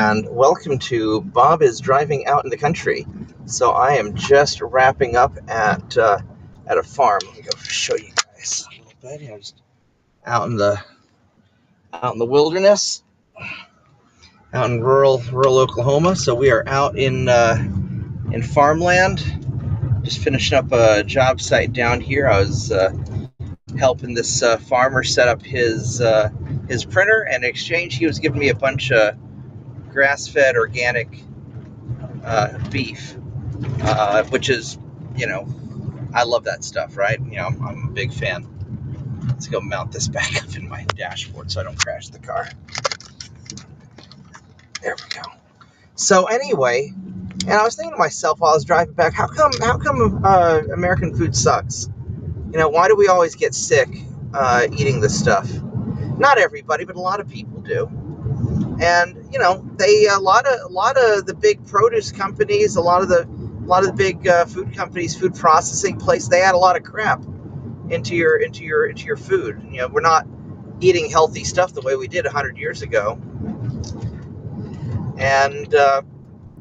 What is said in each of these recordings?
and welcome to Bob is Driving Out in the Country. So I am just wrapping up at a farm. Let me go show you guys a little bit. I'm just out in the wilderness, out in rural Oklahoma. So we are out in farmland, just finishing up a job site down here. I was helping this farmer set up his printer, and in exchange he was giving me a bunch of grass-fed organic beef, which is, I love that stuff, right? I'm a big fan. Let's go mount this back up in my dashboard so I don't crash the car. There we go. So anyway, and I was thinking to myself while I was driving back, how come American food sucks? Why do we always get sick eating this stuff? Not everybody, but a lot of people do. And they a lot of the big produce companies, a lot of the big food companies, food processing places, they add a lot of crap into your food. We're not eating healthy stuff the way we did 100 years ago. And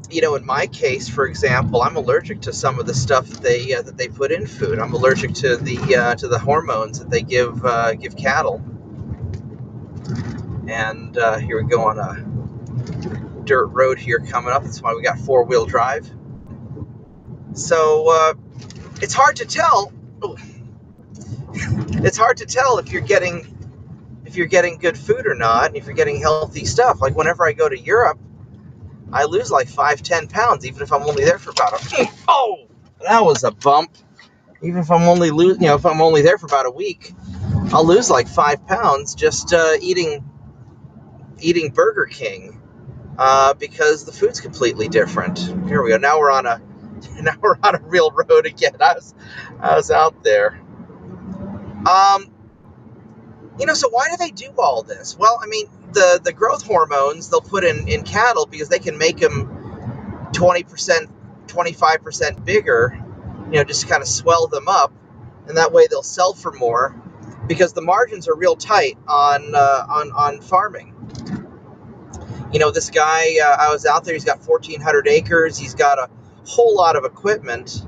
in my case, for example, I'm allergic to some of the stuff that they put in food. I'm allergic to the hormones that they give cattle. And here we go on a dirt road here coming up. That's why we got 4-wheel drive. So it's hard to tell. It's hard to tell if you're getting good food or not, and if you're getting healthy stuff. Like whenever I go to Europe, I lose like 5-10 pounds, even if I'm only there for about that was a bump. Even if I'm only if I'm only there for about a week, I'll lose like 5 pounds just eating Burger King, because the food's completely different. Here we go. Now we're on a real road again. I was out there. So why do they do all this? Well, I mean, the growth hormones they'll put in cattle because they can make them 20%, 25% bigger, just kind of swell them up, and that way they'll sell for more because the margins are real tight on farming. This guy, I was out there, he's got 1,400 acres. He's got a whole lot of equipment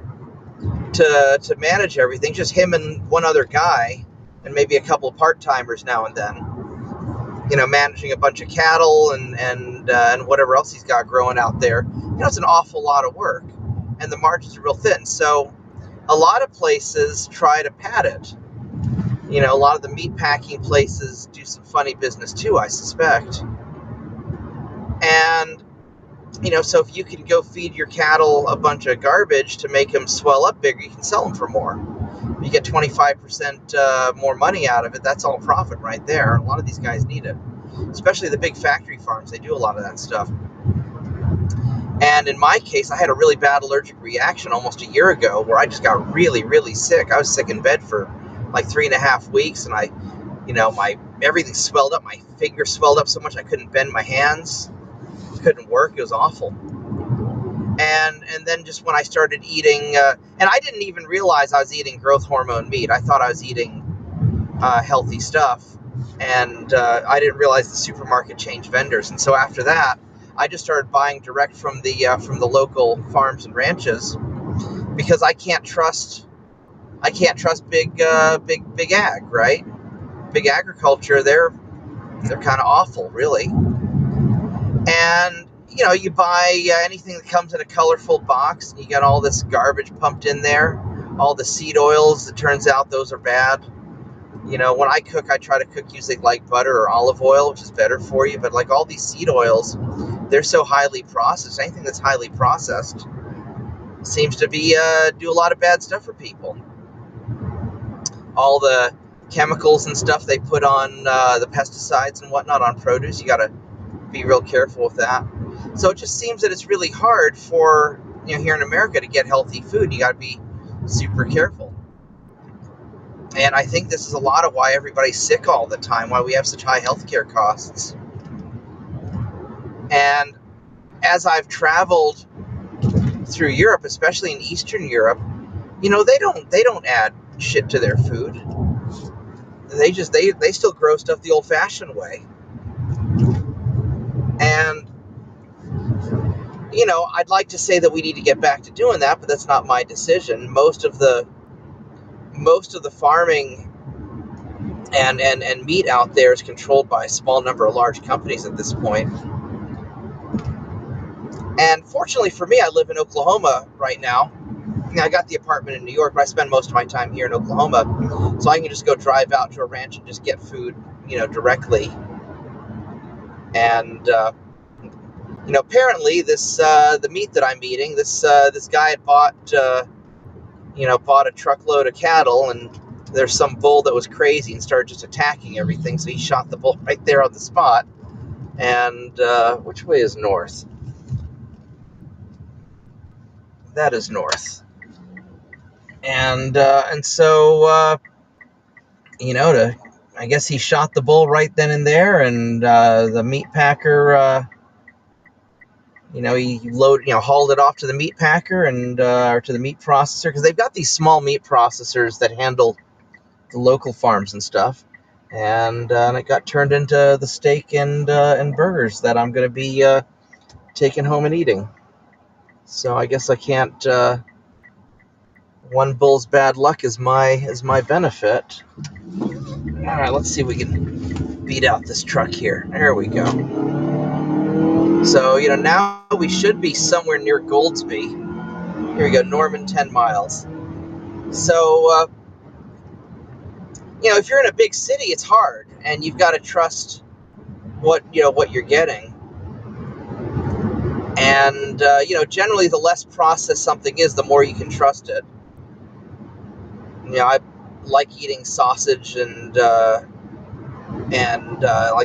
to manage everything, just him and one other guy, and maybe a couple of part-timers now and then, managing a bunch of cattle and whatever else he's got growing out there. It's an awful lot of work, and the margins are real thin. So a lot of places try to pad it. A lot of the meat packing places do some funny business too, I suspect. And so if you can go feed your cattle a bunch of garbage to make them swell up bigger, you can sell them for more. You get 25% more money out of it. That's all profit right there. A lot of these guys need it, especially the big factory farms. They do a lot of that stuff. And in my case, I had a really bad allergic reaction almost a year ago where I just got really, really sick. I was sick in bed for like 3.5 weeks, and my everything swelled up. My fingers swelled up so much I couldn't bend my hands. Couldn't work. It was awful. And then just when I started eating, and I didn't even realize I was eating growth hormone meat. I thought I was eating healthy stuff, and I didn't realize the supermarket changed vendors. And so after that, I just started buying direct from the local farms and ranches because I can't trust big ag, right? Big agriculture, they're kind of awful, really. And you buy anything that comes in a colorful box, and you got all this garbage pumped in there, all the seed oils. It turns out those are bad. When I cook, I try to cook using like butter or olive oil, which is better for you. But like all these seed oils, they're so highly processed. Anything that's highly processed seems to be do a lot of bad stuff for people. All the chemicals and stuff they put on the pesticides and whatnot on produce, you got to be real careful with that. So it just seems that it's really hard for here in America to get healthy food. You got to be super careful. And I think this is a lot of why everybody's sick all the time, why we have such high healthcare costs. And as I've traveled through Europe, especially in Eastern Europe, they don't add shit to their food. They still grow stuff the old-fashioned way. And I'd like to say that we need to get back to doing that, but that's not my decision. Most of the farming and meat out there is controlled by a small number of large companies at this point. And fortunately for me, I live in Oklahoma right now. I got the apartment in New York, but I spend most of my time here in Oklahoma, so I can just go drive out to a ranch and just get food, directly. And apparently the meat that I'm eating, this guy had bought a truckload of cattle, and there's some bull that was crazy and started just attacking everything, so he shot the bull right there on the spot. And which way is north? That is north. And so I guess he shot the bull right then and there, and the meat packer, he hauled it off to the meat packer and or to the meat processor, because they've got these small meat processors that handle the local farms and stuff, and it got turned into the steak and burgers that I'm going to be taking home and eating. So I guess I can't. One bull's bad luck is my benefit. All right, let's see if we can beat out this truck here. There we go. So now we should be somewhere near Goldsby. Here we go, Norman, 10 miles. So if you're in a big city, it's hard, and you've got to trust what you're getting. And generally, the less processed something is, the more you can trust it. I like eating sausage and like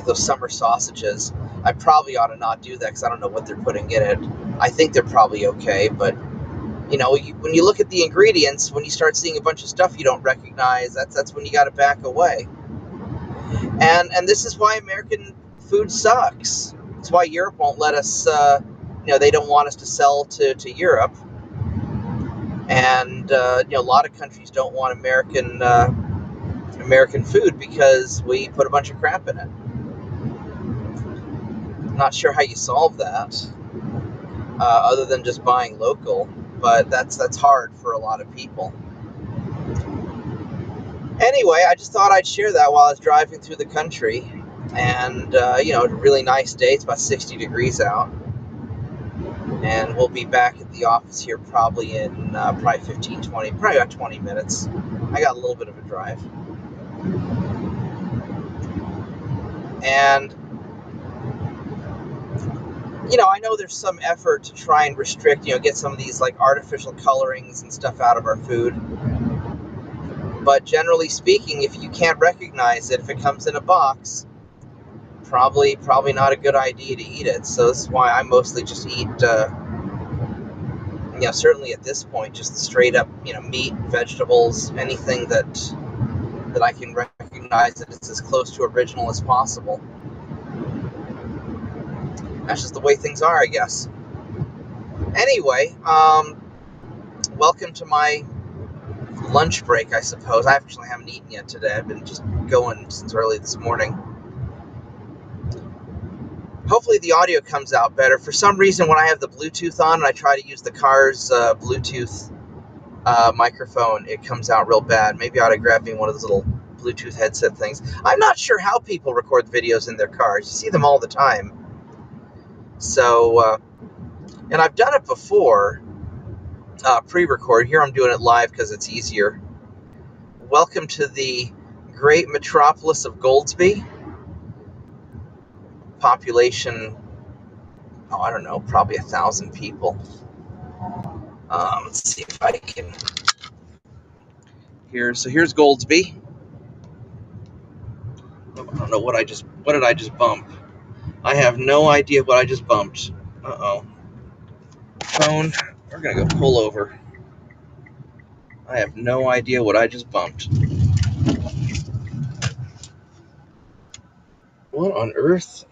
those summer sausages. I probably ought to not do that because I don't know what they're putting in it. I think they're probably okay, but when you look at the ingredients, when you start seeing a bunch of stuff you don't recognize, that's when you got to back away. And this is why American food sucks. It's why Europe won't let us. They don't want us to sell to Europe, and a lot of countries don't want American food because we put a bunch of crap in it. Not sure how you solve that, other than just buying local, but that's hard for a lot of people. Anyway, I just thought I'd share that while I was driving through the country, and a really nice day. It's about 60 degrees out, and we'll be back at the office here probably in probably about 20 minutes. I got a little bit of a drive. And I know there's some effort to try and restrict, get some of these like artificial colorings and stuff out of our food. But generally speaking, if you can't recognize it, if it comes in a box, probably not a good idea to eat it. So this is why I mostly just eat, certainly at this point, just straight up, meat, vegetables, anything that I can recognize that it's as close to original as possible. That's just the way things are, I guess. Anyway, welcome to my lunch break, I suppose. I actually haven't eaten yet today. I've been just going since early this morning. Hopefully the audio comes out better. For some reason, when I have the Bluetooth on and I try to use the car's Bluetooth microphone, it comes out real bad. Maybe I ought to grab me one of those little Bluetooth headset things. I'm not sure how people record videos in their cars. You see them all the time. So, and I've done it before, pre-record. Here I'm doing it live because it's easier. Welcome to the great metropolis of Goldsby. Population, I don't know, probably 1,000 people. Let's see if I can. Here's Goldsby. I don't know what did I just bump? I have no idea what I just bumped. Uh-oh. Phone, we're gonna go pull over. I have no idea what I just bumped. What on earth?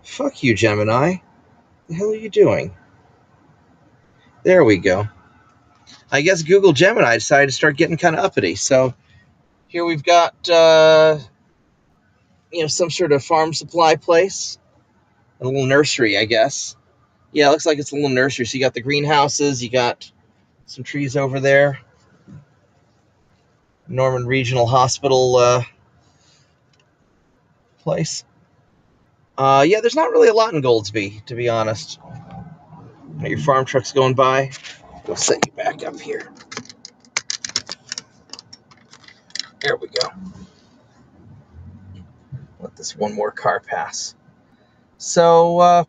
Fuck you, Gemini. The hell are you doing? There we go. I guess Google Gemini decided to start getting kind of uppity. So here we've got, some sort of farm supply place, a little nursery, I guess. Yeah, it looks like it's a little nursery. So you got the greenhouses, you got some trees over there. Norman Regional Hospital place. Yeah, there's not really a lot in Goldsby, to be honest. Your farm truck's going by. We'll set you back up here. There we go. Let this one more car pass. So,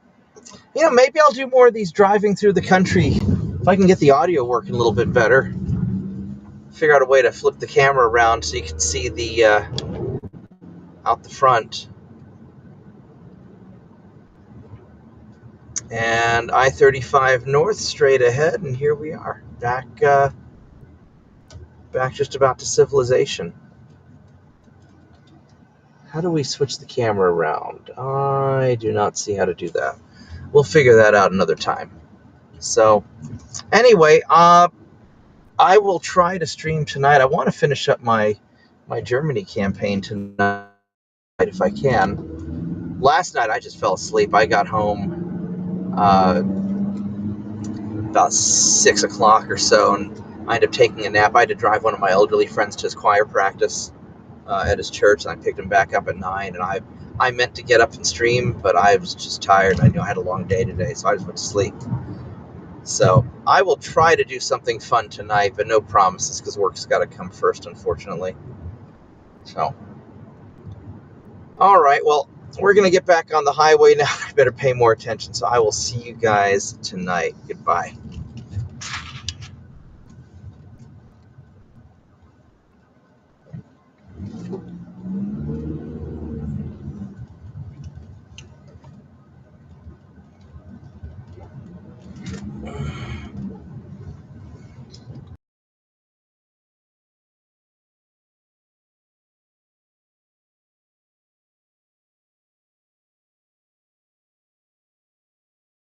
maybe I'll do more of these driving through the country. If I can get the audio working a little bit better. Figure out a way to flip the camera around so you can see the out the front. And I-35 north straight ahead, and here we are. Back just about to civilization. How do we switch the camera around? I do not see how to do that. We'll figure that out another time. So, anyway, I will try to stream tonight. I want to finish up my Germany campaign tonight if I can. Last night I just fell asleep. I got home about 6 o'clock or so, and I ended up taking a nap. I had to drive one of my elderly friends to his choir practice at his church, and I picked him back up at 9, and I meant to get up and stream, but I was just tired. I knew I had a long day today, so I just went to sleep. So I will try to do something fun tonight, but no promises, because work's got to come first, unfortunately. So, all right, well, we're going to get back on the highway now. I better pay more attention, so I will see you guys tonight. Goodbye.